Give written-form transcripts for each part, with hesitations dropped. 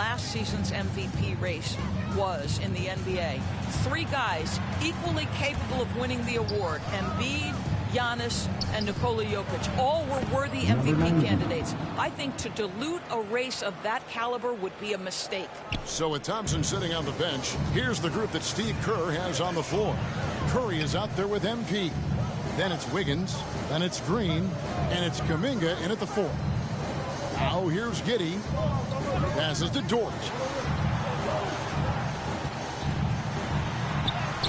last season's MVP race was in the NBA. 3 guys equally capable of winning the award: Embiid, Giannis, and Nikola Jokic. All were worthy MVP candidates. I think to dilute a race of that caliber would be a mistake. So with Thompson sitting on the bench, here's the group that Steve Kerr has on the floor. Curry is out there with MP. Then it's Wiggins. Then it's Green. And it's Kuminga in at the 4. Now here's Giddey. Passes to Dort.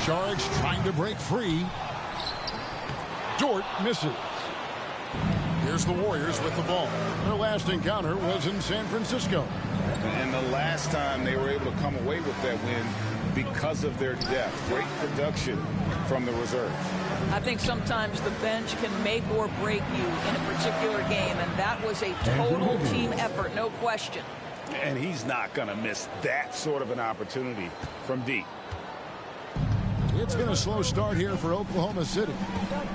Sharks trying to break free. Dort misses. Here's the Warriors with the ball. Their last encounter was in San Francisco. And the last time they were able to come away with that win because of their depth. Great production from the reserve. I think sometimes the bench can make or break you in a particular game, and that was a total team effort, no question. And he's not going to miss that sort of an opportunity from deep. It's been a slow start here for Oklahoma City.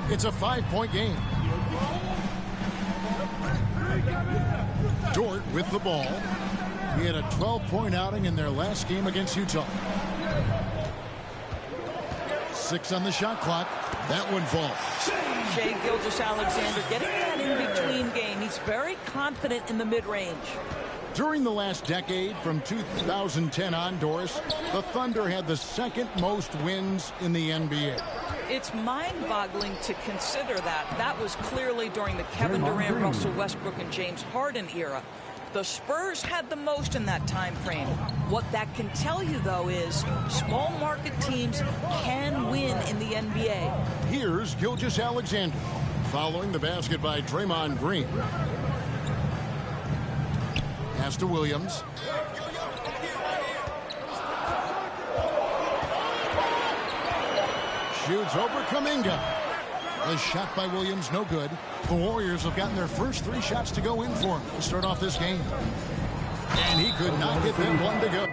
It's a 5-point game. Dort with the ball. He had a 12-point outing in their last game against Utah. 6 on the shot clock. That one falls. Shai Gilgeous-Alexander getting that in-between game. He's very confident in the mid-range. During the last decade, from 2010 on, Doris, the Thunder had the second most wins in the NBA. It's mind-boggling to consider that. That was clearly during the Kevin Durant, Russell Westbrook, and James Harden era. The Spurs had the most in that time frame. What that can tell you, though, is small market teams can win in the NBA. Here's Gilgeous-Alexander following the basket by Draymond Green. Pass to Williams. Shoots over Kuminga. The shot by Williams, no good. The Warriors have gotten their first 3 shots to go in for him to start off this game. And he could not get them one to go.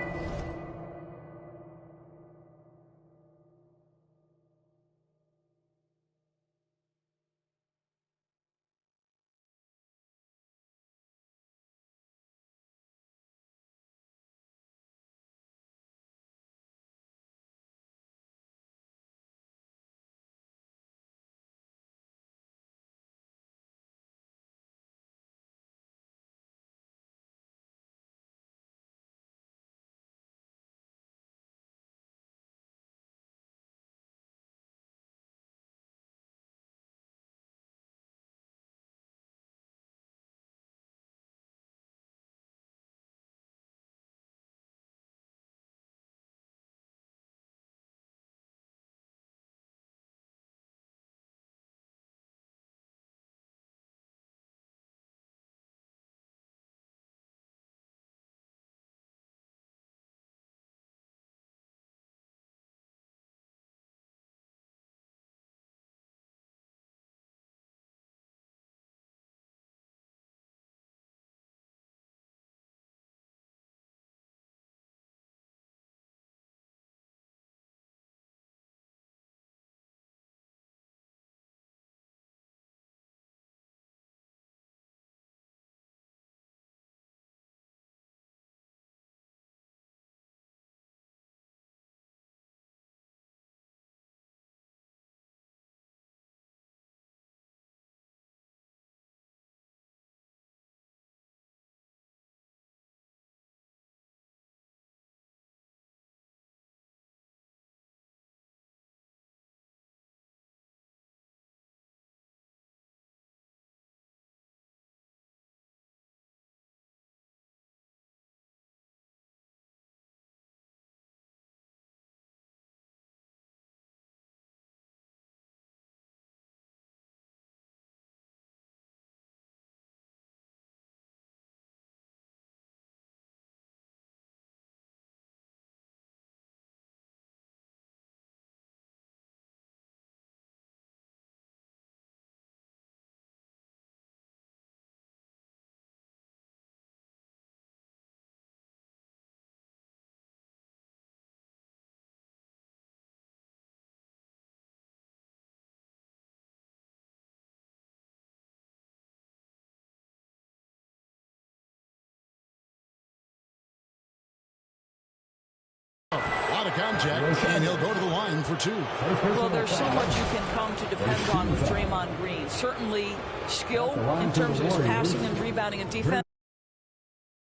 out of contact, and he'll go to the line for 2. Well, there's so much you can come to depend on with Draymond Green. Certainly skill in terms of his passing and rebounding and defense.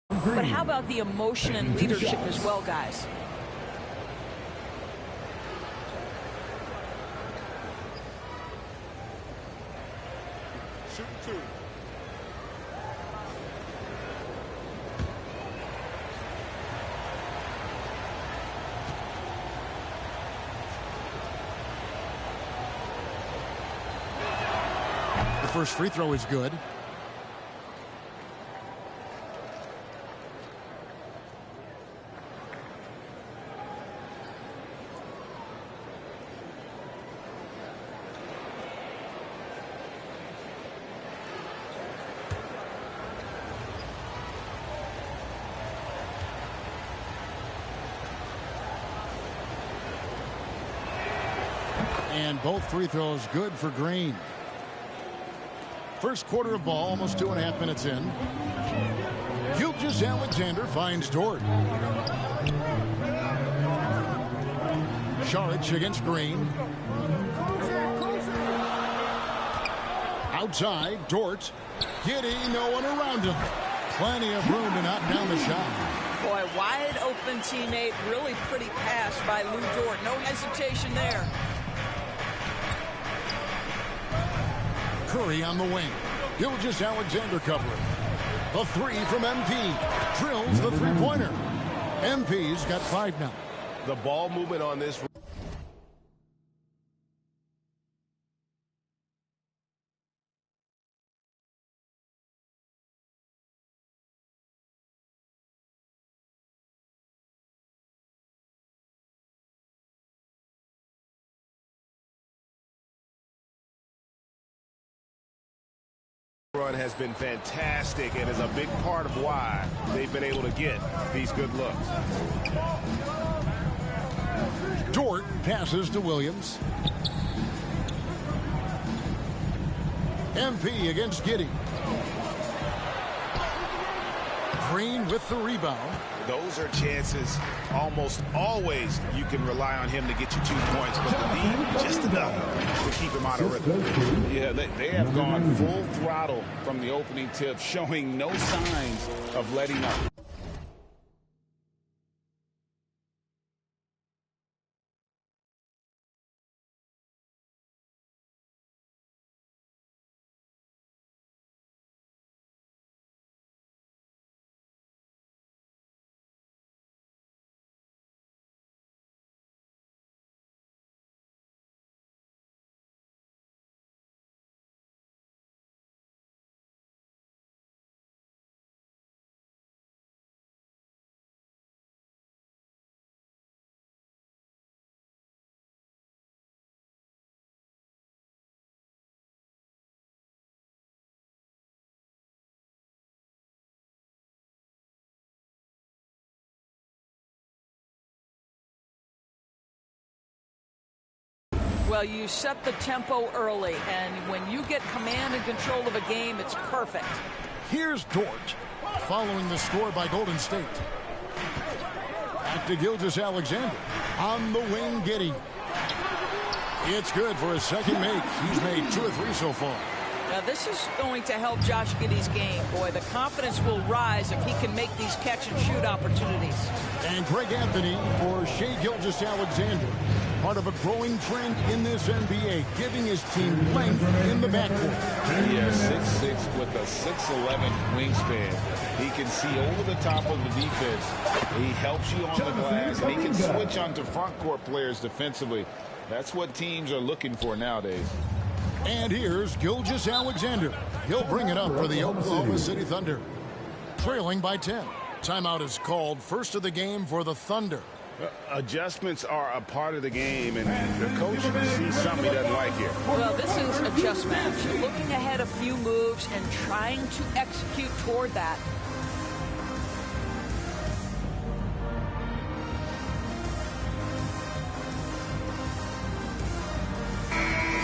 But how about the emotion and leadership as well, guys? Shoot 2. The first free throw is good. And both free throws good for Green. First quarter of ball, almost 2.5 minutes in. Gilgeous-Alexander finds Dort. Saric against Green. Outside, Dort. Giddey, no one around him. Plenty of room to knock down the shot. Boy, wide open teammate. Really pretty pass by Lou Dort. No hesitation there. Curry on the wing. Gilgeous-Alexander covering. The 3 from MP. Drills the three-pointer. MP's got 5 now. The ball movement on this. Run has been fantastic and is a big part of why they've been able to get these good looks. Dort passes to Williams. MP against Giddey. Green with the rebound. Those are chances almost always you can rely on him to get you 2 points, but the lead just enough to keep him out of rhythm. Yeah, they have gone full throttle from the opening tip, showing no signs of letting up. Well, you set the tempo early, and when you get command and control of a game, it's perfect. Here's Dort, following the score by Golden State. Back to Gilgeous-Alexander. On the wing, Giddey. It's good for his second make. He's made 2 or 3 so far. Now, this is going to help Josh Giddey's game. Boy, the confidence will rise if he can make these catch-and-shoot opportunities. And Greg Anthony for Shai Gilgeous-Alexander. Part of a growing trend in this NBA, giving his team length in the backcourt. He is 6'6" with a 6'11" wingspan. He can see over the top of the defense. He helps you on the glass, and he can switch onto front court players defensively. That's what teams are looking for nowadays. And here's Gilgeous-Alexander. He'll bring it up for the Oklahoma City Thunder. Trailing by 10. Timeout is called. First of the game for the Thunder. Adjustments are a part of the game, and the coach sees something he doesn't like here. Well, this is a chess match. Looking ahead a few moves and trying to execute toward that.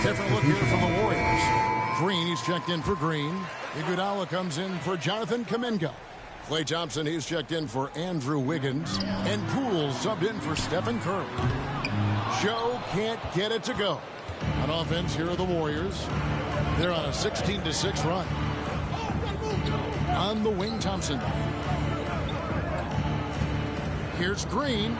Different look here from the Warriors. Green, he's checked in for Green. Iguodala comes in for Jonathan Kuminga. Klay Thompson, he's checked in for Andrew Wiggins. And Poole subbed in for Stephen Curry. Joe can't get it to go. On offense, here are the Warriors. They're on a 16-6 run. On the wing, Thompson. Here's Green.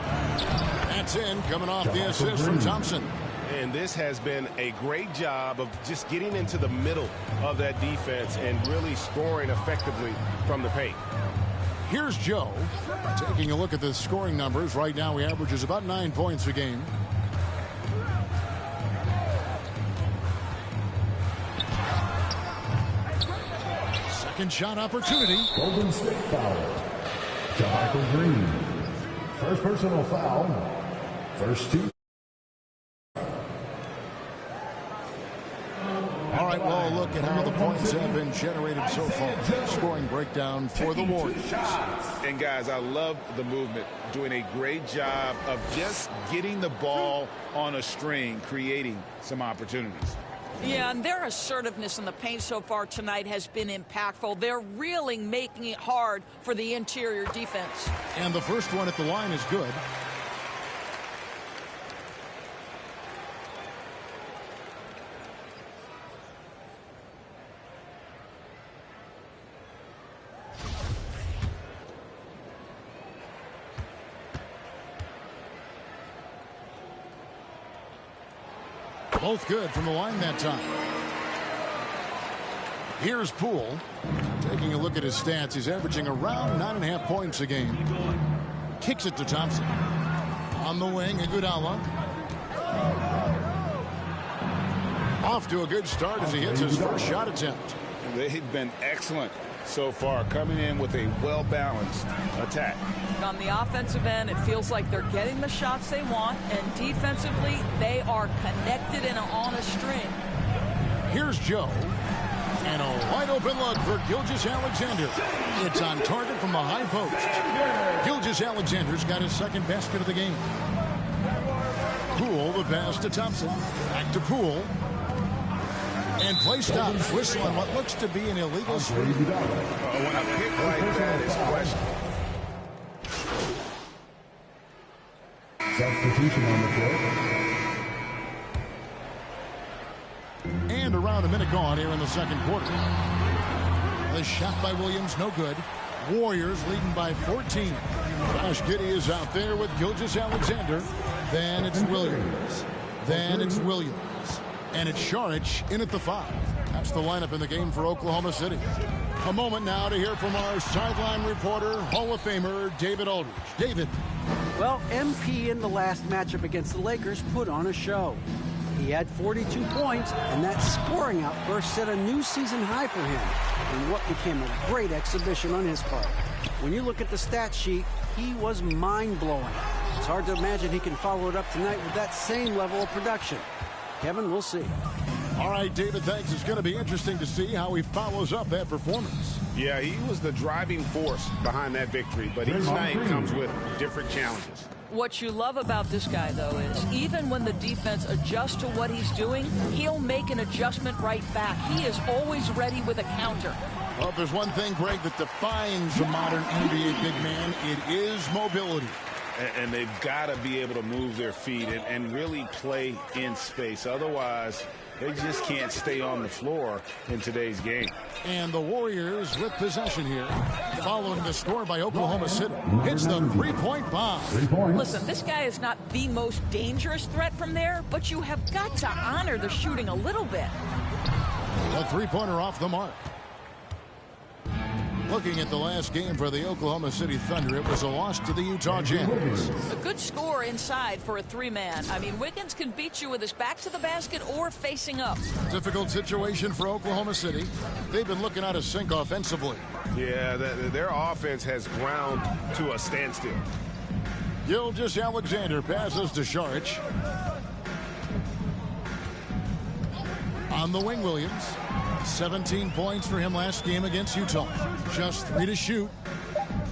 That's in, coming off the assist from Thompson. And this has been a great job of just getting into the middle of that defense and really scoring effectively from the paint. Here's Joe. Taking a look at the scoring numbers. Right now, he averages about 9 points a game. Second shot opportunity. Golden State foul. JaMychal Green. First personal foul. First team. All right, well, look at how the points have been generated so far. Scoring breakdown for the Warriors. And, guys, I love the movement. Doing a great job of just getting the ball on a string, creating some opportunities. Yeah, and their assertiveness in the paint so far tonight has been impactful. They're really making it hard for the interior defense. And the first one at the line is good. Both good from the line that time. Here's Poole. Taking a look at his stats, he's averaging around 9.5 points a game. Kicks it to Thompson. On the wing, Iguodala. Off to a good start as he hits his first shot attempt. They've been excellent so far, coming in with a well-balanced attack. On the offensive end, it feels like they're getting the shots they want, and defensively, they are connected and on a string. Here's Joe. And a wide-open look for Gilgeous-Alexander. It's on target from the high post. Gilgeous-Alexander's got his second basket of the game. Poole, the pass to Thompson. Back to Poole. And play stops. Whistle on what looks to be an illegal swing. When a pick like that is questioned. Substitution on the court. And around a minute gone here in the second quarter. The shot by Williams, no good. Warriors leading by 14. Josh Giddey is out there with Gilgeous-Alexander. Then it's Williams. Then it's Williams. And it's Saric in at the 5. That's the lineup in the game for Oklahoma City. A moment now to hear from our sideline reporter, Hall of Famer David Aldridge. David. Well, MP in the last matchup against the Lakers put on a show. He had 42 points, and that scoring outburst set a new season high for him in what became a great exhibition on his part. When you look at the stat sheet, he was mind-blowing. It's hard to imagine he can follow it up tonight with that same level of production. Kevin, we'll see. All right, David, thanks. It's going to be interesting to see how he follows up that performance. Yeah, he was the driving force behind that victory, but each night comes with different challenges. What you love about this guy, though, is even when the defense adjusts to what he's doing, he'll make an adjustment right back. He is always ready with a counter. Well, if there's one thing, Greg, that defines a modern NBA big man, it is mobility. And they've got to be able to move their feet and really play in space. Otherwise, they just can't stay on the floor in today's game. And the Warriors with possession here, following the score by Oklahoma City. Hits the three-point bomb. Listen, this guy is not the most dangerous threat from there, but you have got to honor the shooting a little bit. A three-pointer off the mark. Looking at the last game for the Oklahoma City Thunder, it was a loss to the Utah Jazz. A good score inside for a three-man. I mean, Wiggins can beat you with his back to the basket or facing up. Difficult situation for Oklahoma City. They've been looking out of sync offensively. Yeah, their offense has ground to a standstill. Gilgeous-Alexander passes to Saric. On the wing, Williams. 17 points for him last game against Utah. Just 3 to shoot.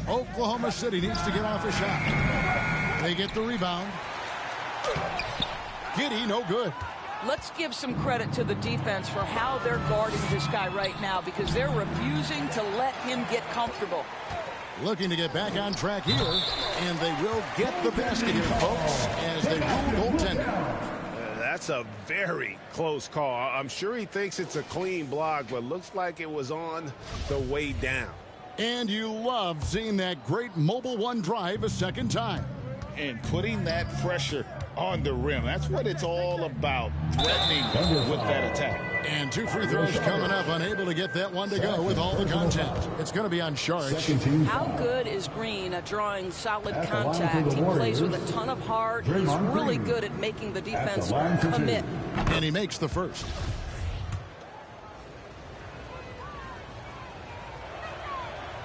Oklahoma City needs to get off a shot. They get the rebound. Giddey, no good. Let's give some credit to the defense for how they're guarding this guy right now, because they're refusing to let him get comfortable. Looking to get back on track here, and they will get the basket here, folks, as they rule goaltending. That's a very close call. I'm sure he thinks it's a clean block, but looks like it was on the way down. And you love seeing that great Mobile One drive a second time. And putting that pressure on the rim. That's what it's all about, threatening with that attack. And 2 free throws coming up, unable to get that one to go with all the contact. It's going to be on Saric. How good is Green at drawing solid contact? He plays with a ton of heart. He's really good at making the defense commit. And he makes the first.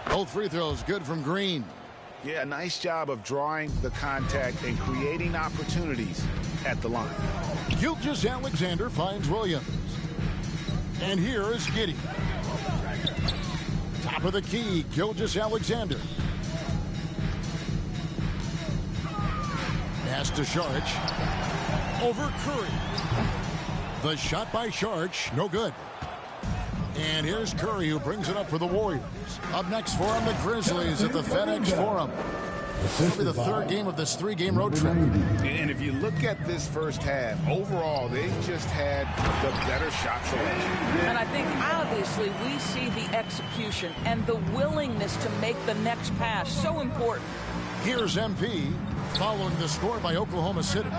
Both free throws good from Green. Yeah, nice job of drawing the contact and creating opportunities at the line. Gilgeous-Alexander finds Williams. And here is Giddey. Top of the key, Gilgeous-Alexander. Pass to Saric. Over Curry. The shot by Saric, no good. And here's Curry, who brings it up for the Warriors. Up next for him, the Grizzlies at the FedEx Forum. This will be the third game of this 3-game road trip. And if you look at this first half, overall, they just had the better shot selection. And I think, obviously, we see the execution and the willingness to make the next pass so important. Here's MP, following the score by Oklahoma City.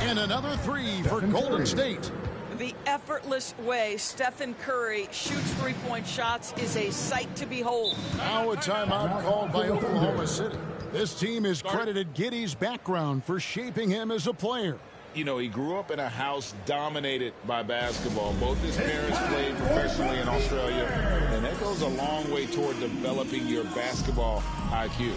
And another 3 for Golden State. The effortless way Stephen Curry shoots three-point shots is a sight to behold. Now a timeout called by Oklahoma City. This team has credited Giddey's background for shaping him as a player. You know, he grew up in a house dominated by basketball. Both his parents played professionally in Australia, and that goes a long way toward developing your basketball IQ.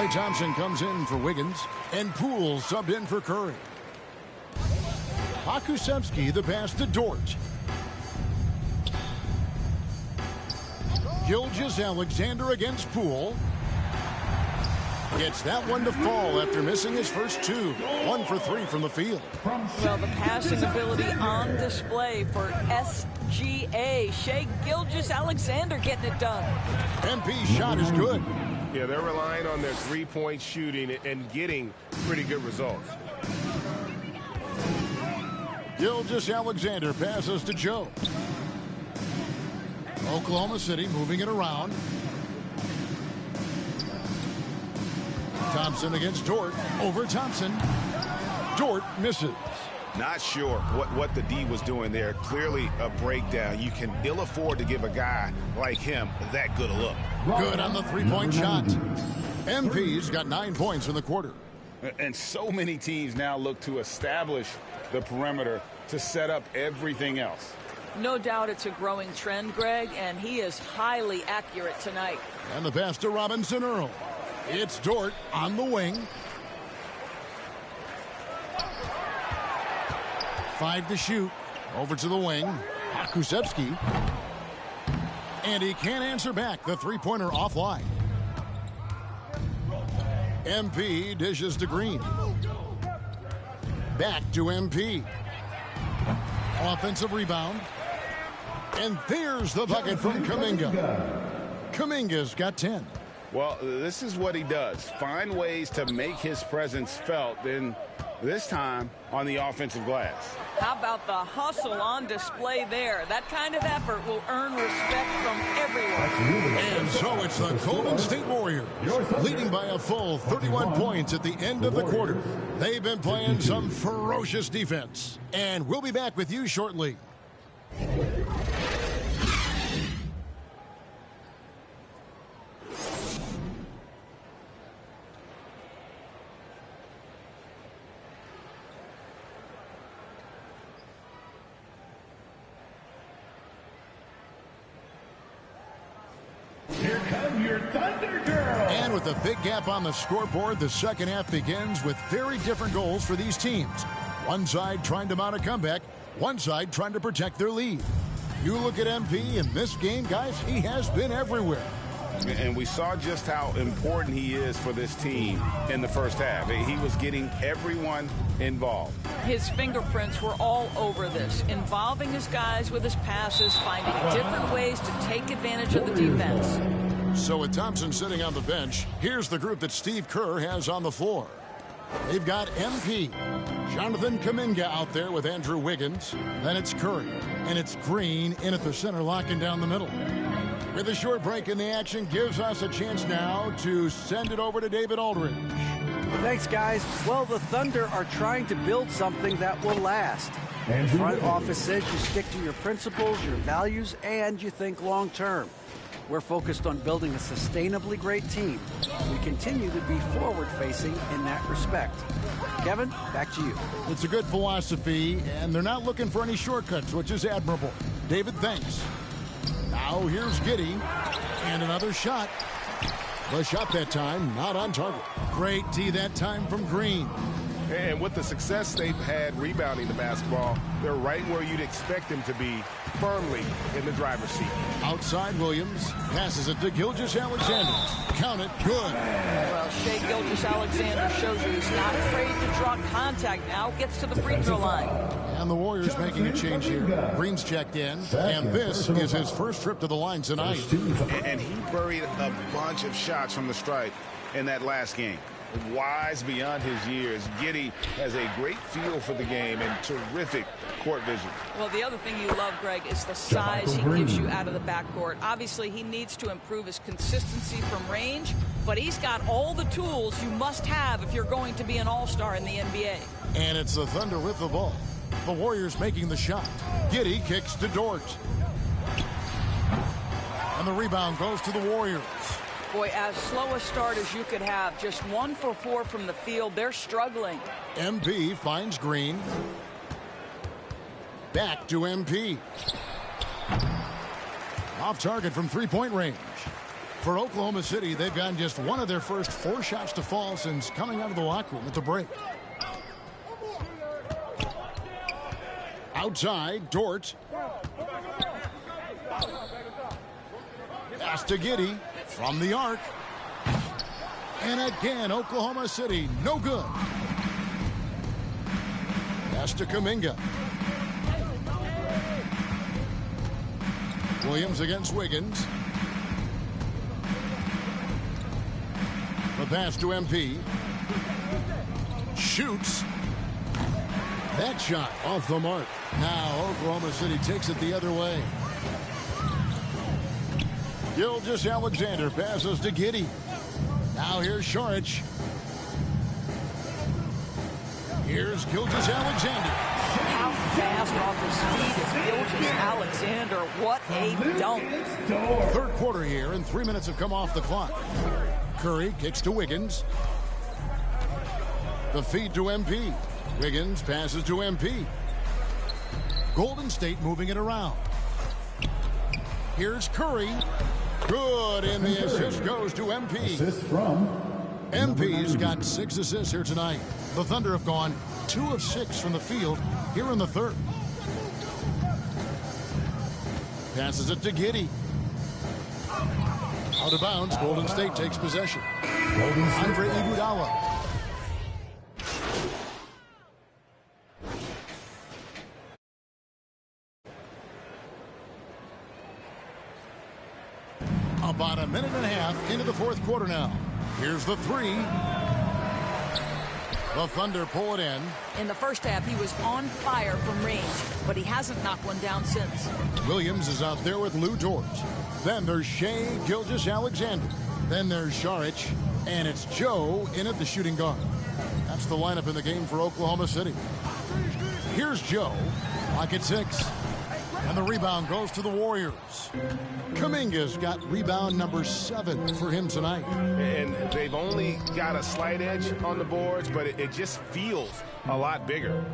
Thompson comes in for Wiggins, and Poole subbed in for Curry. Pokusevski, the pass to Dort. Gilgeous-Alexander against Poole. Gets that one to fall after missing his first 2. 1 for 3 from the field. Well, the passing ability on display for SGA. Shai Gilgeous-Alexander getting it done. MP's shot is good. Yeah, they're relying on their three-point shooting and getting pretty good results. Gilgeous-Alexander passes to Joe. Oklahoma City moving it around. Thompson against Dort. Over Thompson. Dort misses. Not sure what the D was doing there. Clearly a breakdown. You can ill afford to give a guy like him that good a look. Good on the three-point shot. MP's got 9 points in the quarter. And so many teams now look to establish the perimeter to set up everything else. No doubt it's a growing trend, Greg, and he is highly accurate tonight. And the pass to Robinson Earl. It's Dort on the wing. 5 to shoot. Over to the wing. Pokusevski. And he can't answer back. The three-pointer offline. MP dishes to Green. Back to MP. Offensive rebound. And there's the bucket from Kuminga. Kuminga's got 10. Well, this is what he does. Find ways to make his presence felt, then this time on the offensive glass. How about the hustle on display there? That kind of effort will earn respect from everyone. And so it's the Golden State Warriors leading by a full 31 points at the end of the quarter. They've been playing some ferocious defense. And we'll be back with you shortly. Here come your Thunder Girls. And with a big gap on the scoreboard, the second half begins with very different goals for these teams. One side trying to mount a comeback, one side trying to protect their lead. You look at MP in this game, guys, he has been everywhere. And we saw just how important he is for this team in the first half. He was getting everyone involved. His fingerprints were all over this, involving his guys with his passes, finding different ways to take advantage of the defense. So with Thompson sitting on the bench, here's the group that Steve Kerr has on the floor. They've got MP, Jonathan Kuminga out there with Andrew Wiggins. Then it's Curry, and it's Green in at the center, locking down the middle. With a short break in the action, gives us a chance now to send it over to David Aldridge. Thanks, guys. Well, the Thunder are trying to build something that will last. The front office says you stick to your principles, your values, and you think long term. We're focused on building a sustainably great team. We continue to be forward-facing in that respect. Kevin, back to you. It's a good philosophy, and they're not looking for any shortcuts, which is admirable. David, thanks. Now here's Giddey, and another shot. The shot that time, not on target. Great D that time from Green. And with the success they've had rebounding the basketball, they're right where you'd expect them to be, firmly in the driver's seat. Outside Williams, passes it to Gilgeous-Alexander. Count it, good. Well, Shai Gilgeous-Alexander shows you he's not afraid to draw contact now, gets to the free throw line. And the Warriors making a change here. Green's checked in, and this is his first trip to the line tonight. And he buried a bunch of shots from the stripe in that last game. Wise beyond his years, Giddey has a great feel for the game and terrific court vision. Well, the other thing you love, Greg, is the size he gives you out of the backcourt. Obviously, he needs to improve his consistency from range, but he's got all the tools you must have if you're going to be an all-star in the NBA. And it's the Thunder with the ball. The Warriors making the shot. Giddey kicks to Dort. And the rebound goes to the Warriors. Boy, as slow a start as you could have, just 1 for 4 from the field. They're struggling. MP finds Green. Back to MP. Off target from three-point range. For Oklahoma City, they've gotten just one of their first 4 shots to fall since coming out of the locker room at the break. Outside, Dort. Pass to Giddey from the arc. And again, Oklahoma City, no good. Pass to Kuminga. Williams against Wiggins. The pass to MP. Shoots. That shot off the mark. Now Oklahoma City takes it the other way. Gilgeous-Alexander passes to Giddey. Now here's Saric. Here's Gilgeous-Alexander. How fast off his feet is Gilgeous-Alexander. What a dunk. Third quarter here, and 3 minutes have come off the clock. Curry kicks to Wiggins. The feed to MP. Wiggins passes to MP. Golden State moving it around. Here's Curry. Good, and the assist goes to MP. Assist from MP's got 6 assists here tonight. The Thunder have gone 2 of 6 from the field here in the third. Passes it to Giddey. Out of bounds, Golden State takes possession. Andre Iguodala. About a minute and a half into the fourth quarter now. Here's the three. The Thunder pull it in. In the first half, he was on fire from range, but he hasn't knocked one down since. Williams is out there with Lou Dort. Then there's Shai Gilgeous-Alexander. Then there's Saric. And it's Joe in at the shooting guard. That's the lineup in the game for Oklahoma City. Here's Joe. Clock at 6. And the rebound goes to the Warriors. Kuminga's got rebound number 7 for him tonight. And they've only got a slight edge on the boards, but it just feels a lot bigger.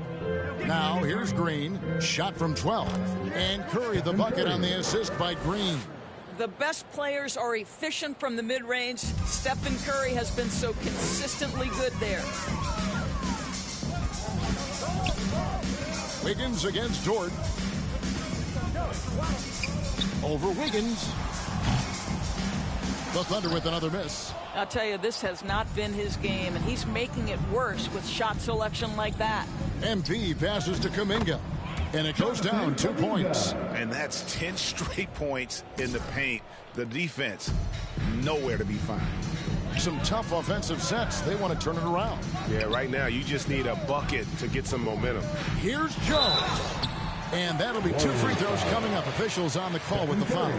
Now here's Green. Shot from 12. And Curry the bucket on the assist by Green. The best players are efficient from the mid-range. Stephen Curry has been so consistently good there. Wiggins against Dort. Over Wiggins. The Thunder with another miss. I'll tell you, this has not been his game, and he's making it worse with shot selection like that. MP passes to Kuminga, and it goes down 2 points. And that's 10 straight points in the paint. The defense, nowhere to be found. Some tough offensive sets. They want to turn it around. Yeah, right now you just need a bucket to get some momentum. Here's Jones. And that'll be 2 free throws coming up. Officials on the call with the foul.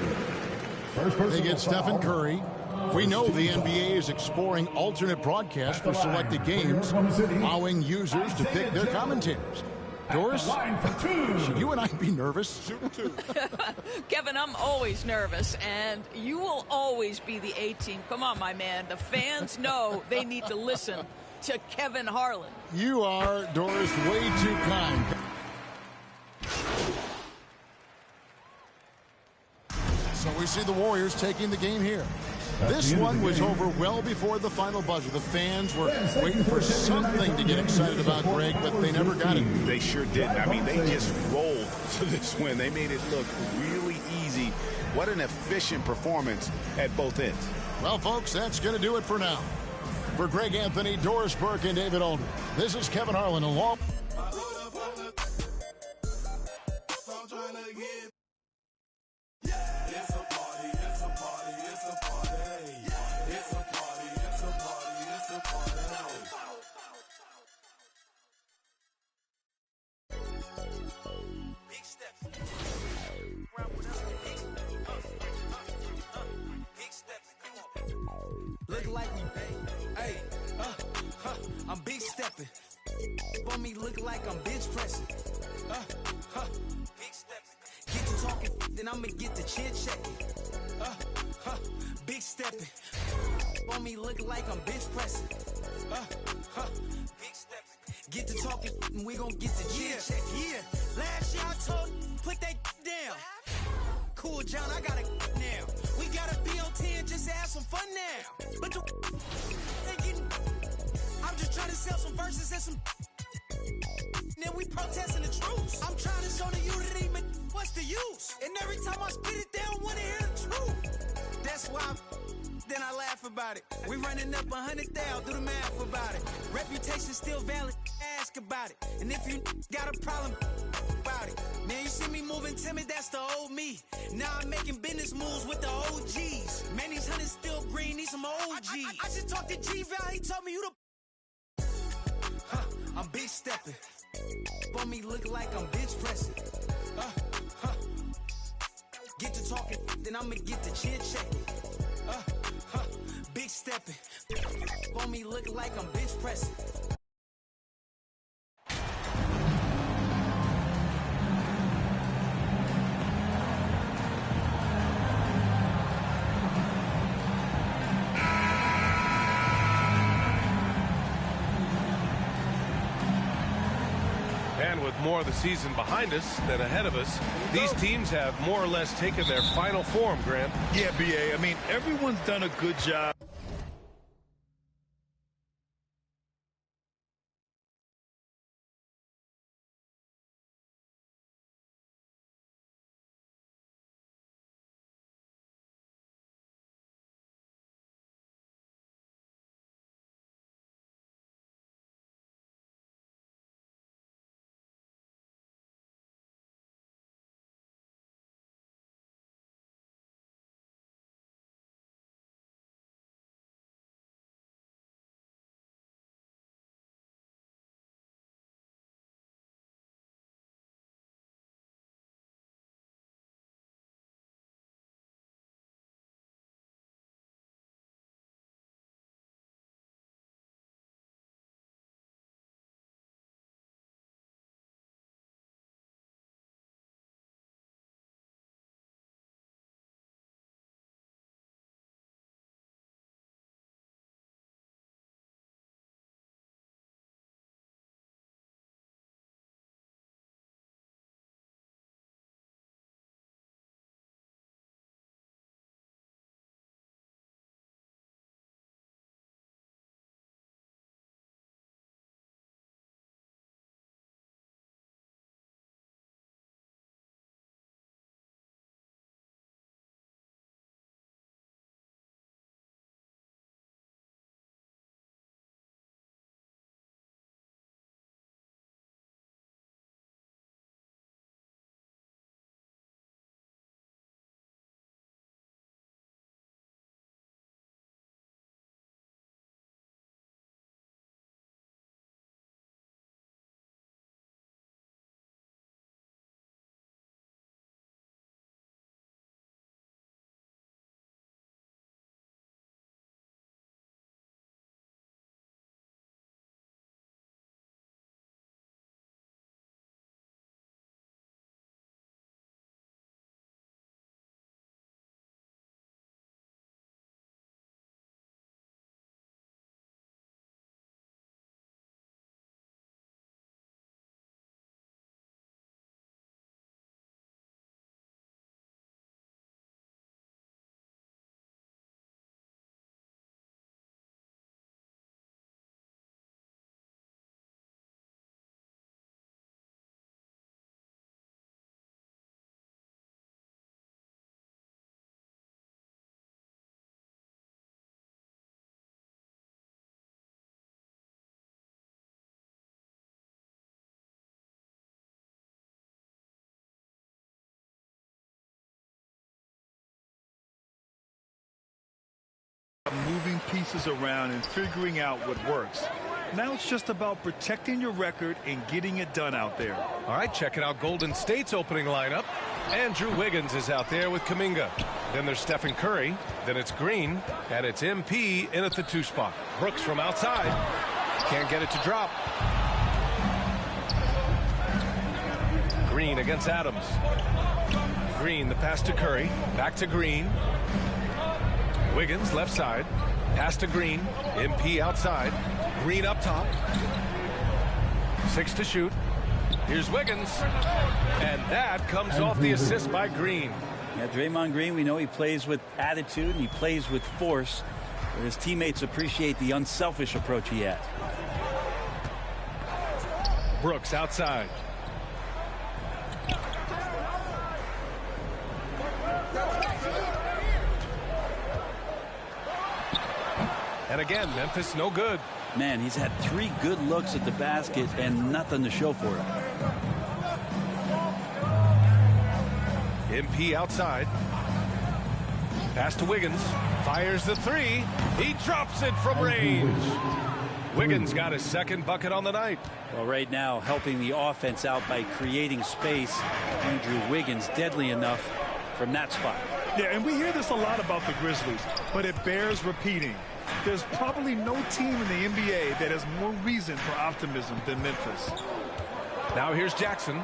They get Stephen Curry. We know the NBA is exploring alternate broadcasts for selected games, allowing users to pick their commentators. Doris, should you and I be nervous? Kevin, I'm always nervous, and you will always be the A-team. Come on, my man. The fans know they need to listen to Kevin Harlan. You are, Doris, way too kind. So we see the Warriors taking the game here. This one was over well before the final buzzer. The fans were waiting for something to get excited about, Greg, but they never got it. They sure didn't. I mean, they just rolled to this win. They made it look really easy. What an efficient performance at both ends. Well, folks, that's going to do it for now. For Greg Anthony, Doris Burke, and David Aldridge, this is Kevin Harlan along. Look like we pay. Hey, I'm big stepping. For me, look like I'm bench pressing. Big stepping. Get to talking, then I'ma get to chit checking. Big stepping. For me, look like I'm bench pressing. Big stepping. Get to talking, and we gon' get to chit checking. Yeah. Last year I told put that down. Cool, John, I got it now. We gotta be on 10 just to have some fun now. But they getting, I'm just trying to sell some verses and some. Then we protesting the truth. I'm trying to show the unity, but what's the use? And every time I spit it, they don't want to hear the truth. That's why then I laugh about it. We running up 100,000, do the math about it. Reputation still valid, ask about it. And if you got a problem about it, man, you see me moving timid, that's the old me. Now I'm making business moves with the OGs. Man, these hunters still green, need some OGs. I just talked to G-Val, he told me you the. I'm big stepping. For me, look like I'm bench pressing. Get to talking, then I'ma get to chit checking. Big stepping. For me, look like I'm bench pressing. And with more of the season behind us than ahead of us, these teams have more or less taken their final form, Grant. Yeah, B.A. I mean, everyone's done a good job. Moving pieces around and figuring out what works. Now it's just about protecting your record and getting it done out there. All right, checking out Golden State's opening lineup. Andrew Wiggins is out there with Kuminga. Then there's Stephen Curry. Then it's Green. And it's MP in at the 2 spot. Brooks from outside. Can't get it to drop. Green against Adams. Green, the pass to Curry. Back to Green. Wiggins left side. Pass to Green. MP outside. Green up top. 6 to shoot. Here's Wiggins. And that comes off the assist by Green. Yeah, Draymond Green, we know he plays with attitude and he plays with force. His teammates appreciate the unselfish approach he has. Brooks outside. And again, Memphis no good. Man, he's had 3 good looks at the basket and nothing to show for it. MP outside. Pass to Wiggins. Fires the 3. He drops it from range. Wiggins got his 2nd bucket on the night. Well, right now, helping the offense out by creating space. Andrew Wiggins deadly enough from that spot. Yeah, and we hear this a lot about the Grizzlies, but it bears repeating. There's probably no team in the NBA that has more reason for optimism than Memphis. Now here's Jackson.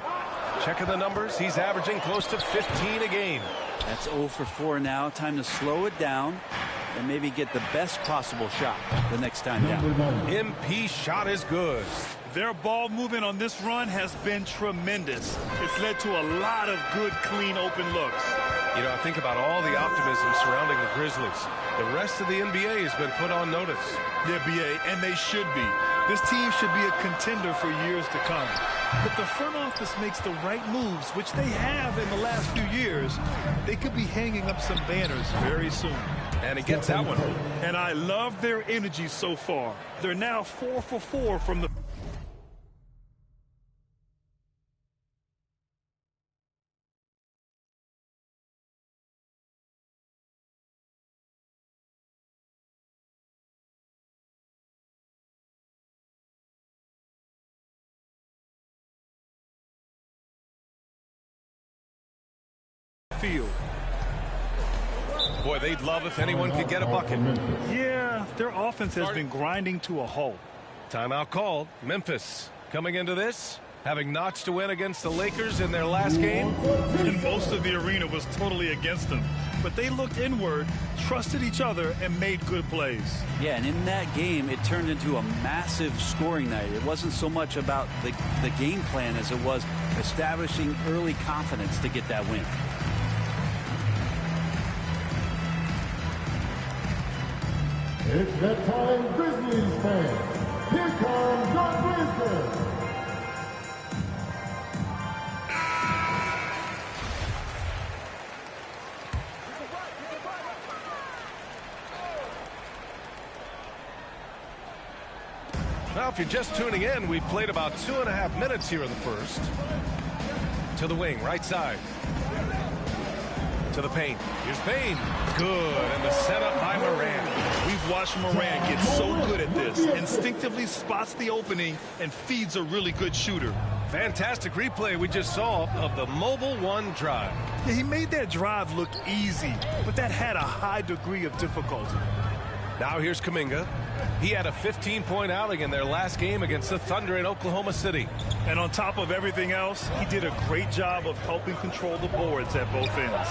Checking the numbers. He's averaging close to 15 a game. That's 0 for 4 now. Time to slow it down and maybe get the best possible shot the next time down. MP shot is good. Their ball movement on this run has been tremendous. It's led to a lot of good, clean, open looks. You know, I think about all the optimism surrounding the Grizzlies. The rest of the NBA has been put on notice. The NBA, and they should be. This team should be a contender for years to come. But the front office makes the right moves, which they have in the last few years. They could be hanging up some banners very soon. And he gets that one. And I love their energy so far. They're now 4 for 4 from the... field. Boy, they'd love if anyone could get a bucket. Yeah, their offense has been grinding to a halt. Timeout called. Memphis coming into this, having notched a win against the Lakers in their last game. And most of the arena was totally against them. But they looked inward, trusted each other, and made good plays. Yeah, and in that game, it turned into a massive scoring night. It wasn't so much about the game plan as it was establishing early confidence to get that win. It's that time, Grizzlies fans. Here comes your Grizzlies. Well, if you're just tuning in, we've played about 2.5 minutes here in the first. To the wing, right side. To the paint. Here's Bane. Good. And the setup by Moran. We've watched Moran get so good at this. Instinctively spots the opening and feeds a really good shooter. Fantastic replay we just saw of the Mobile One drive. Yeah, he made that drive look easy, but that had a high degree of difficulty. Now here's Kuminga. He had a 15-point outing in their last game against the Thunder in Oklahoma City. And on top of everything else, he did a great job of helping control the boards at both ends.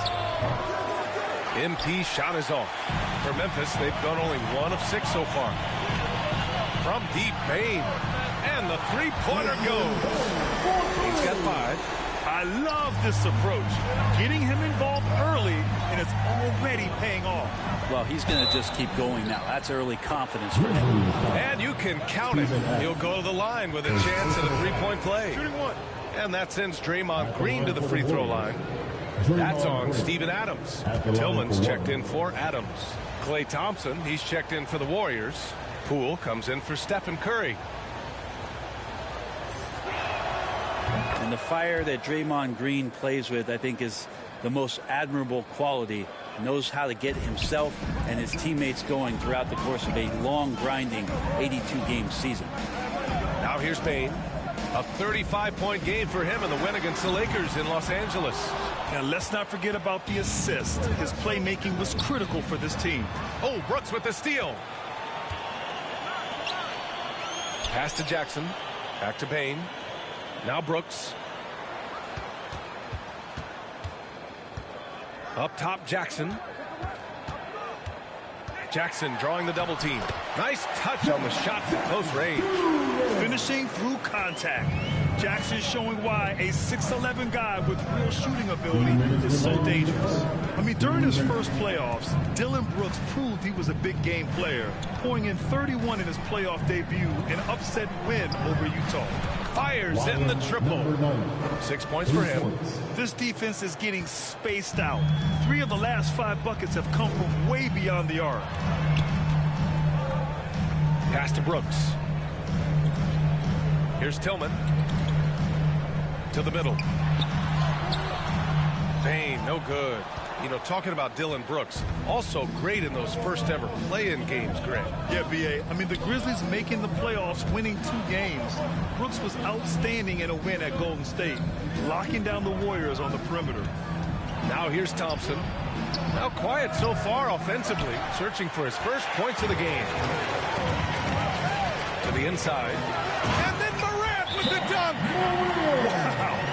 MP shot is off. For Memphis, they've gone only 1 of 6 so far. From deep, Bane. And the three-pointer goes. He's got 5. I love this approach. Getting him involved early, and it's already paying off. Well, he's going to just keep going now. That's early confidence for him. And you can count it. He'll go to the line with a chance at a three-point play. Shooting one. And that sends Draymond Green to the free throw line. That's on Steven Adams. Tillman's checked in for Adams. Klay Thompson, he's checked in for the Warriors. Poole comes in for Stephen Curry. And And the fire that Draymond Green plays with, I think, is the most admirable quality. Knows how to get himself and his teammates going throughout the course of a long, grinding 82-game season. Now here's Bane. A 35-point game for him in the win against the Lakers in Los Angeles. And let's not forget about the assist. His playmaking was critical for this team. Oh, Brooks with the steal. Pass to Jackson. Back to Bane. Now Brooks. Up top, Jackson. Jackson drawing the double team. Nice touch on the shot from close range. Finishing through contact. Jackson showing why a 6'11" guy with real shooting ability is so dangerous. I mean, during his first playoffs, Dillon Brooks proved he was a big game player, pouring in 31 in his playoff debut, an upset win over Utah. Fires in the triple. 6 points for him. This defense is getting spaced out. 3 of the last 5 buckets have come from way beyond the arc. Pass to Brooks. Here's Tillman. To the middle. Bane, no good. You know, talking about Dillon Brooks, also great in those first ever play-in games, Greg. Yeah, B.A. I mean, the Grizzlies making the playoffs, winning 2 games. Brooks was outstanding in a win at Golden State, locking down the Warriors on the perimeter. Now here's Thompson. Now quiet so far offensively, searching for his first points of the game. To the inside. And then Morant with the dunk. Wow.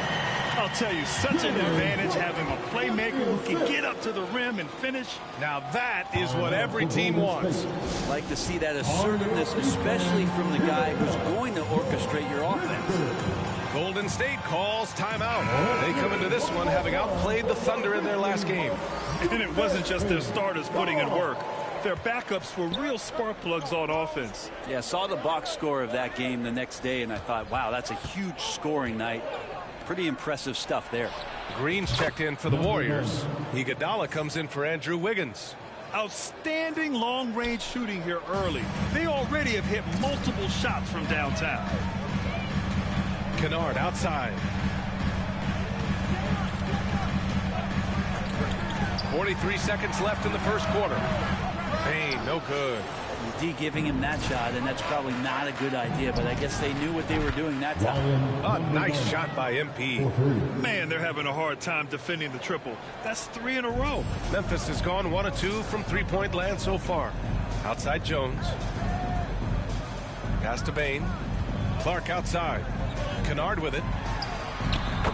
I'll tell you, such an advantage having a playmaker who can get up to the rim and finish. Now that is what every team wants. Like to see that assertiveness, especially from the guy who's going to orchestrate your offense. Golden State calls timeout. They come into this one having outplayed the Thunder in their last game. And it wasn't just their starters putting in work. Their backups were real spark plugs on offense. Yeah, I saw the box score of that game the next day, and I thought, wow, that's a huge scoring night. Pretty impressive stuff there. Green's checked in for the Warriors. Iguodala comes in for Andrew Wiggins. Outstanding long-range shooting here early. They already have hit multiple shots from downtown. Kennard outside. 43 seconds left in the first quarter. Bane, no good. D giving him that shot, and that's probably not a good idea, but I guess they knew what they were doing that time. A nice shot by MP. Man, they're having a hard time defending the triple. That's 3 in a row. Memphis has gone 1 of 2 from three-point land so far. Outside Jones. Pass to Bane. Clark outside. Kennard with it.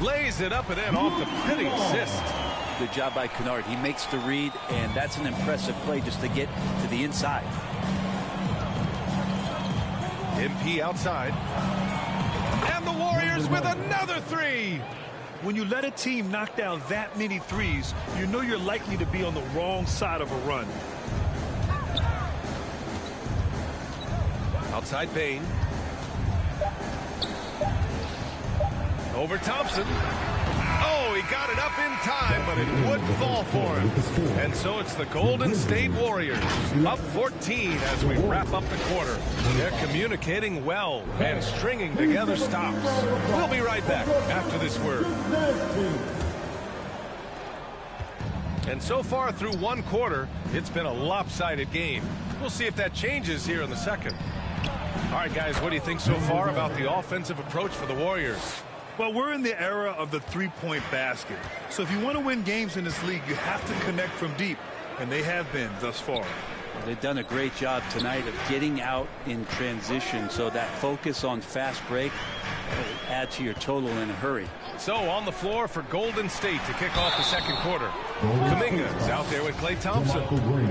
Lays it up and in off the pretty assist. Good job by Kennard. He makes the read, and that's an impressive play just to get to the inside. MP outside. And the Warriors with another 3. When you let a team knock down that many threes, you know you're likely to be on the wrong side of a run. Outside Bane. Over Thompson. Oh, he got it up in time, but it wouldn't fall for him. And so it's the Golden State Warriors up 14 as we wrap up the quarter. They're communicating well and stringing together stops. We'll be right back after this word. And so far through one quarter, it's been a lopsided game. We'll see if that changes here in the second. All right, guys, what do you think so far about the offensive approach for the Warriors? Well, we're in the era of the three-point basket. So if you want to win games in this league, you have to connect from deep, and they have been thus far. They've done a great job tonight of getting out in transition, so that focus on fast break will add to your total in a hurry. So on the floor for Golden State to kick off the second quarter. Kuminga is out there with Klay Thompson.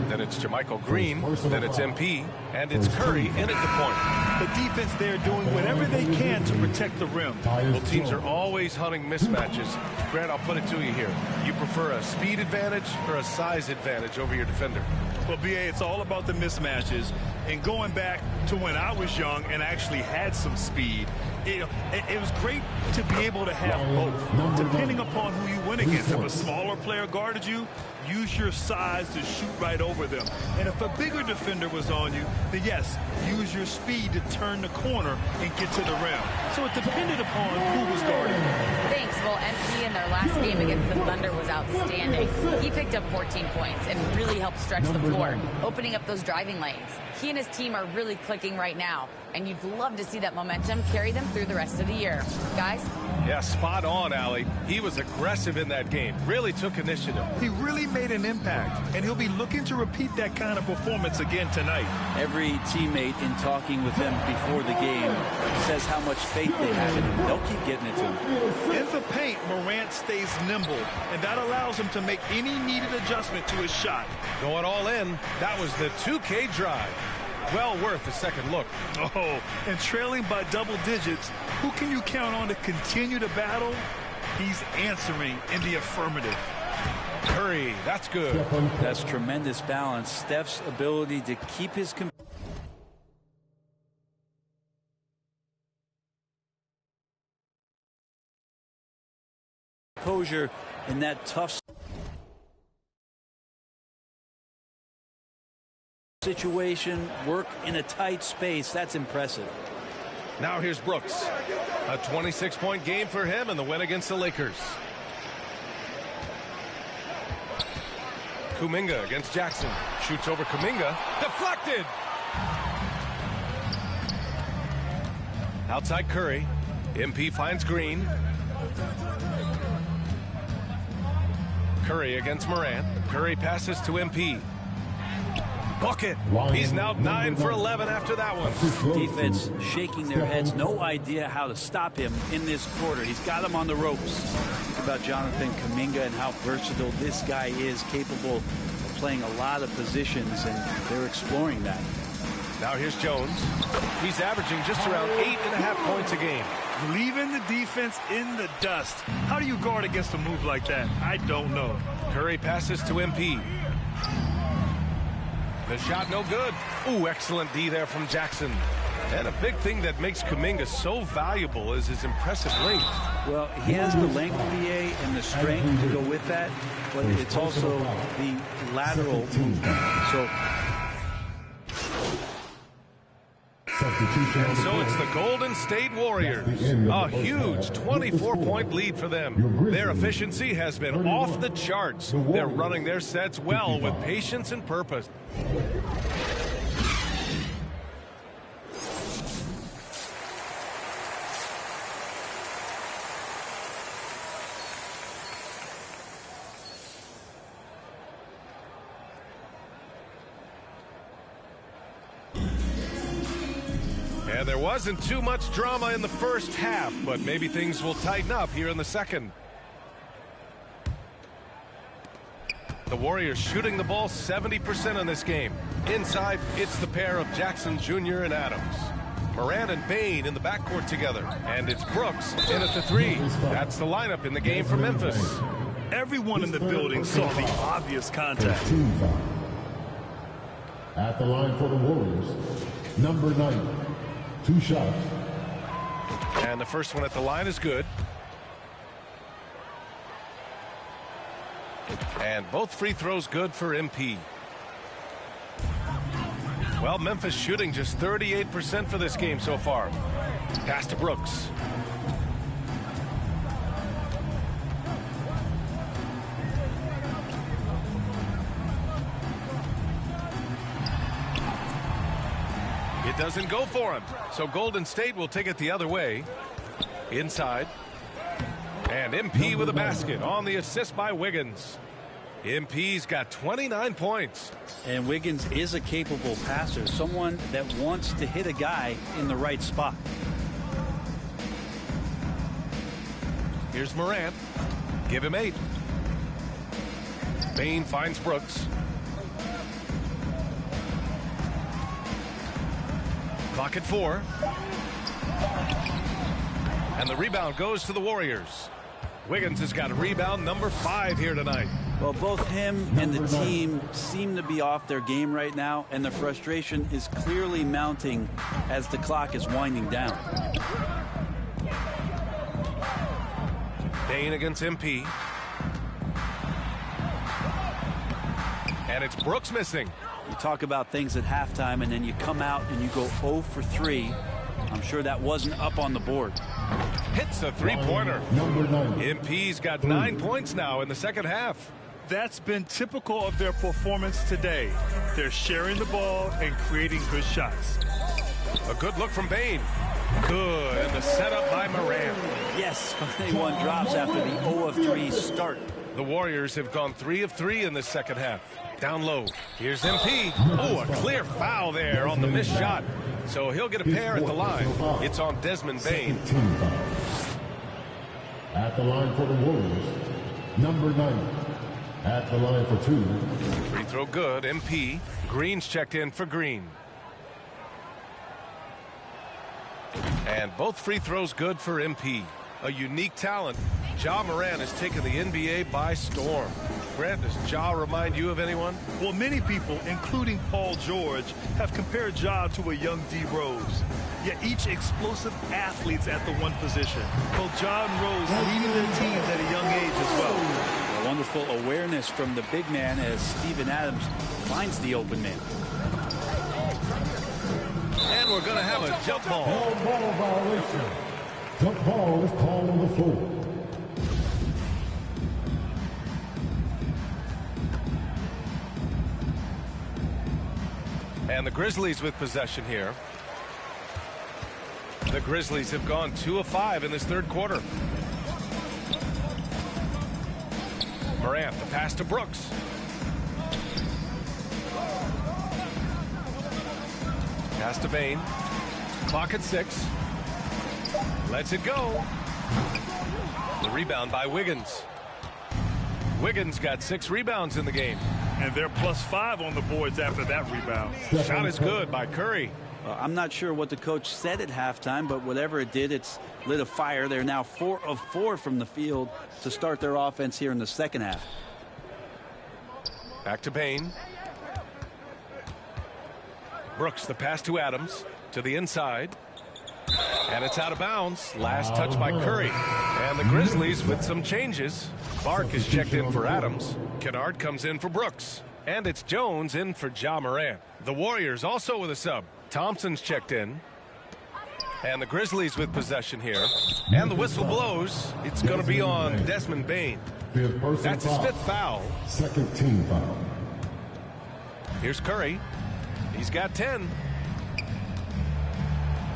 Then it's JaMychal Green. Then it's MP. And it's Curry in at the point. The defense there doing whatever they can to protect the rim. Well, teams are always hunting mismatches. Grant, I'll put it to you here. You prefer a speed advantage or a size advantage over your defender? Well, B.A., it's all about the mismatches. And going back to when I was young and actually had some speed, It was great to be able to have both, depending upon who you win against. If a smaller player guarded you, use your size to shoot right over them. And if a bigger defender was on you, then yes, use your speed to turn the corner and get to the rim. So it depended upon who was guarding you. Thanks. Well, MP in their last game against the Thunder was outstanding. He picked up 14 points and really helped stretch the floor, opening up those driving lanes. He and his team are really clicking right now, and you'd love to see that momentum carry them through the rest of the year. Guys? Yeah, spot on, Allie. He was aggressive in that game, really took initiative. He really made an impact, and he'll be looking to repeat that kind of performance again tonight. Every teammate in talking with them before the game says how much faith they have in him. They'll keep getting it to him. In the paint, Morant stays nimble, and that allows him to make any needed adjustment to his shot. Going all in, that was the 2K drive. Well worth a second look. Oh, and trailing by double digits, who can you count on to continue the battle? He's answering in the affirmative. Curry, that's good. That's tremendous balance. Steph's ability to keep his composure in that tough situation, work in a tight space. That's impressive. Now here's Brooks. A 26-point game for him in the win against the Lakers. Kuminga against Jackson. Shoots over Kuminga. Deflected! Outside Curry. MP finds Green. Curry against Morant. Curry passes to MP. Bucket. He's now 9 for 11 after that one. Defense shaking their heads. No idea how to stop him in this quarter. He's got him on the ropes. Think about Jonathan Kuminga and how versatile this guy is, capable of playing a lot of positions, and they're exploring that. Now here's Jones. He's averaging just around 8.5 points a game. Leaving the defense in the dust. How do you guard against a move like that? I don't know. Curry passes to MP. The shot no good. Ooh, excellent D there from Jackson. And a big thing that makes Kuminga so valuable is his impressive length. Well, he has the length, BA, and the strength to go with that, but it's also the lateral movement. And so it's the Golden State Warriors. A huge 24-point lead for them. Their efficiency has been off the charts. They're running their sets well with patience and purpose. And there wasn't too much drama in the first half, but maybe things will tighten up here in the second. The Warriors shooting the ball 70% in this game. Inside, it's the pair of Jackson Jr. and Adams. Morant and Bane in the backcourt together. And it's Brooks in at the three. That's the lineup in the game for Memphis. Everyone in the building saw the obvious contact. At the line for the Warriors, number 9. 2 shots. And the first one at the line is good. And both free throws good for MP. Well, Memphis shooting just 38% for this game so far. Pass to Brooks. It doesn't go for him. So Golden State will take it the other way. Inside. And MP with a basket on the assist by Wiggins. MP's got 29 points. And Wiggins is a capable passer, someone that wants to hit a guy in the right spot. Here's Morant. Give him 8. Bane finds Brooks. Clock at 4. And the rebound goes to the Warriors. Wiggins has got rebound number 5 here tonight. Well, both him and the team seem to be off their game right now, and the frustration is clearly mounting as the clock is winding down. Bane against MP. And it's Brooks missing. You talk about things at halftime, and then you come out and you go 0 for 3. I'm sure that wasn't up on the board. Hits a three-pointer. MP's got 9 points now in the second half. That's been typical of their performance today. They're sharing the ball and creating good shots. A good look from Bane. Good, and the setup by Morant. Yes, 21 drops after the 0 of 3 start. The Warriors have gone 3 of 3 in the second half. Down low. Here's MP. Oh, a clear foul there on the missed shot. So he'll get a pair at the line. It's on Desmond Bane. At the line for the Warriors, number 9. At the line for 2. Free throw good. MP. Green's checked in for Green. And both free throws good for MP. A unique talent. Ja Morant has taken the NBA by storm. Grant, does Ja remind you of anyone? Well, many people, including Paul George, have compared Ja to a young D. Rose. Yet each explosive athletes at the one position. Both Ja and Rose leading their teams at a young age as well. A wonderful awareness from the big man as Steven Adams finds the open man. And we're going to have a jump ball. Ball violation. Jump ball is called on the floor. And the Grizzlies with possession here. The Grizzlies have gone 2 of 5 in this third quarter. Morant, the pass to Brooks. Pass to Bane. Clock at 6. Lets it go. The rebound by Wiggins. Wiggins got 6 rebounds in the game. And they're +5 on the boards after that rebound. Shot is good by Curry. I'm not sure what the coach said at halftime, but whatever it did, it's lit a fire. They're now 4 of 4 from the field to start their offense here in the second half. Back to Bane. Brooks, the pass to Adams, to the inside. And it's out of bounds. Last touch by Curry. And the Grizzlies with some changes. Clark is checked in for Adams. Kennard comes in for Brooks. And it's Jones in for Ja Morant. The Warriors also with a sub. Thompson's checked in. And the Grizzlies with possession here. And the whistle blows. It's going to be on Desmond Bane. That's his 5th foul. Second team foul. Here's Curry. He's got 10.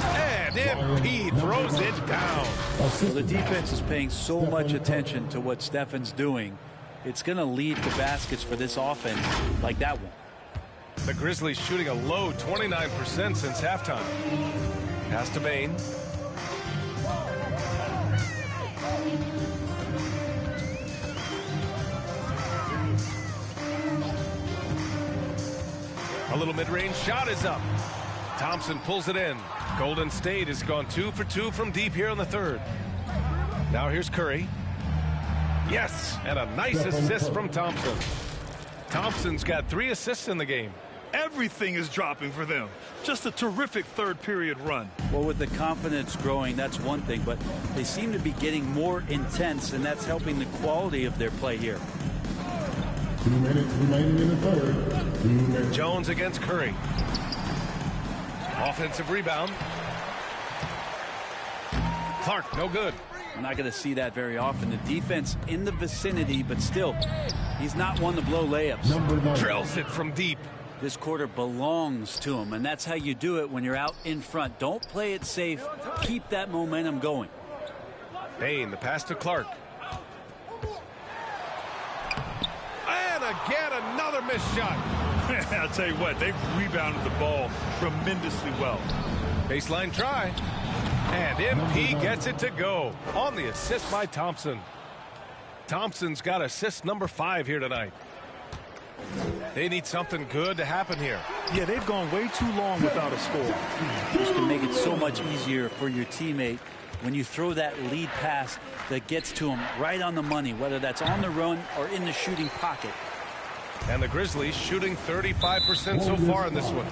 And MP throws it down. Well, the defense is paying so much attention to what Stefan's doing. It's going to lead to baskets for this offense like that one. The Grizzlies shooting a low 29% since halftime. Pass to Bane. A little mid-range shot is up. Thompson pulls it in. Golden State has gone 2 for 2 from deep here in the third. Now here's Curry. Yes, and a nice assist from Thompson. Thompson's got 3 assists in the game. Everything is dropping for them. Just a terrific third period run. Well, with the confidence growing, that's one thing, but they seem to be getting more intense, and that's helping the quality of their play here. 2 minutes remaining in the third. 2 minutes. Jones against Curry. Offensive rebound. Clark, no good. We're not going to see that very often. The defense in the vicinity, but still, he's not one to blow layups. Drills it from deep. This quarter belongs to him, and that's how you do it when you're out in front. Don't play it safe. Keep that momentum going. Bane, the pass to Clark. And again, another missed shot. I'll tell you what, they've rebounded the ball tremendously well. Baseline try. And MP gets it to go on the assist by Thompson. Thompson's got assist number 5 here tonight. They need something good to happen here. Yeah, they've gone way too long without a score. This can make it so much easier for your teammate when you throw that lead pass that gets to him right on the money, whether that's on the run or in the shooting pocket. And the Grizzlies shooting 35% so far in this one.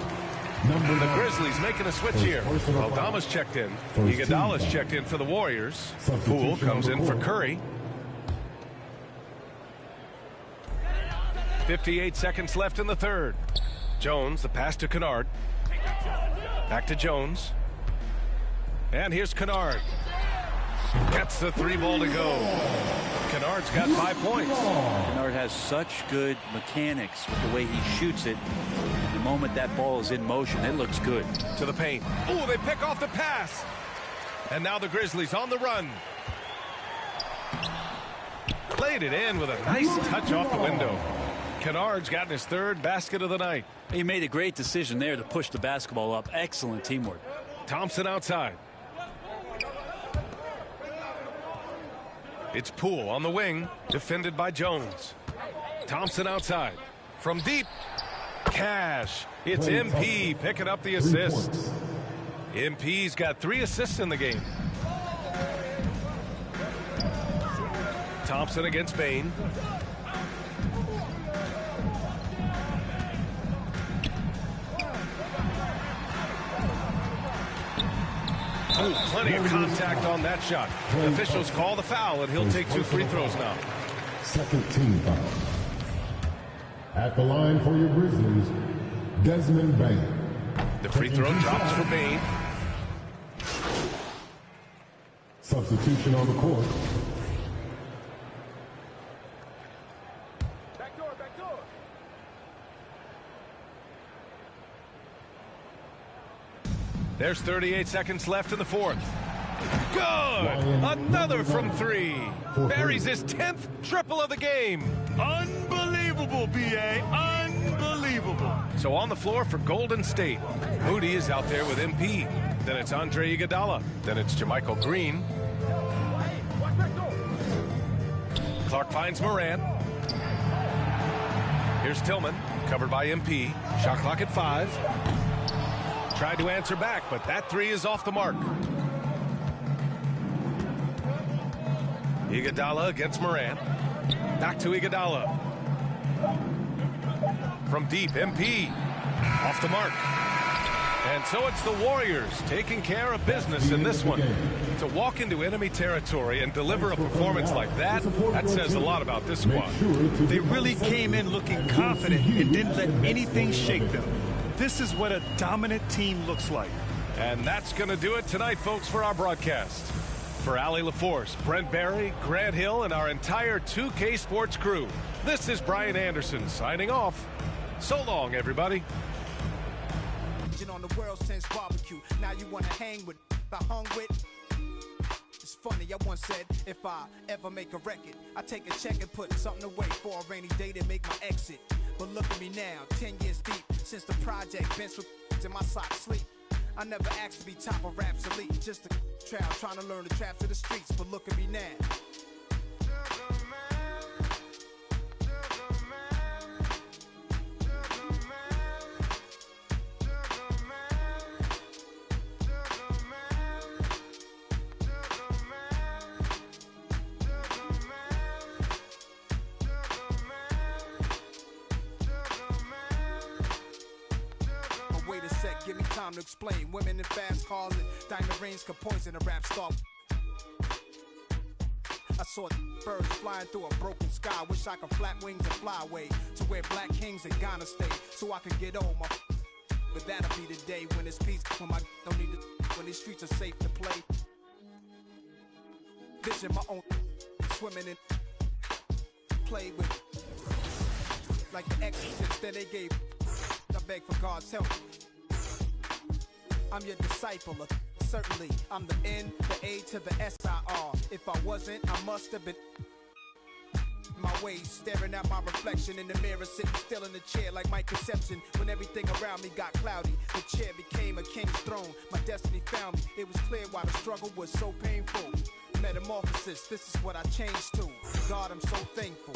And the Grizzlies making a switch here. Aldama's checked in. Iguodala's checked in for the Warriors. Poole comes in for Curry. 58 seconds left in the third. Jones, the pass to Kennard. Back to Jones. And here's Kennard. Gets the 3 ball to go. Kennard's got 5 points. Kennard has such good mechanics with the way he shoots it. The moment that ball is in motion, it looks good. To the paint. Oh, they pick off the pass. And now the Grizzlies on the run. Played it in with a nice touch off the window. Kennard's gotten his 3rd basket of the night. He made a great decision there to push the basketball up. Excellent teamwork. Thompson outside. It's Poole on the wing, defended by Jones. Thompson outside. From deep. Cash. It's MP picking up the assist. MP's got 3 assists in the game. Thompson against Bane. Oh, plenty of contact on that shot. The officials call the foul, and he'll take 2 free throws now. Second team foul. At the line for your Grizzlies, Desmond Bane. The free throw drops for Bane. Substitution on the court. There's 38 seconds left in the fourth. Good! Another from 3. Buries his 10th triple of the game. Unbelievable, B.A. Unbelievable. So on the floor for Golden State. Moody is out there with MP. Then it's Andre Iguodala. Then it's JaMychal Green. Clark finds Morant. Here's Tillman, covered by MP. Shot clock at 5. Tried to answer back, but that 3 is off the mark. Iguodala against Morant. Back to Iguodala. From deep, MP. Off the mark. And so it's the Warriors taking care of business in this one. To walk into enemy territory and deliver a performance like that, that says a lot about this squad. They really came in looking confident and didn't let anything shake them. This is what a dominant team looks like. And that's going to do it tonight, folks, for our broadcast. For Allie LaForce, Brent Barry, Grant Hill, and our entire 2K Sports crew, this is Brian Anderson signing off. So long, everybody. On the world's 10th barbecue. Now you want to hang with I hung with. It's funny, I once said, if I ever make a record, I take a check and put something away for a rainy day to make my exit. But look at me now, 10 years deep, since the project bench with in my socks sleep. I never asked to be top of Rap's elite, just a trial trying to learn the traps of the streets. But look at me now. Give me time to explain. Women in fast cars and diamond rings could poison a rap star. I saw birds flying through a broken sky. Wish I could flap wings and fly away to where black kings in Ghana stay, so I can get on my. But that'll be the day when it's peace, when I don't need to, when these streets are safe to play. Vision my own, swimming in, play with, like the exorcist that they gave. I beg for God's help. I'm your disciple, certainly. I'm the N, the A to the S-I-R. If I wasn't, I must have been. My ways, staring at my reflection in the mirror, sitting still in the chair like my conception. When everything around me got cloudy, the chair became a king's throne. My destiny found me. It was clear why the struggle was so painful. Metamorphosis, this is what I changed to. God, I'm so thankful.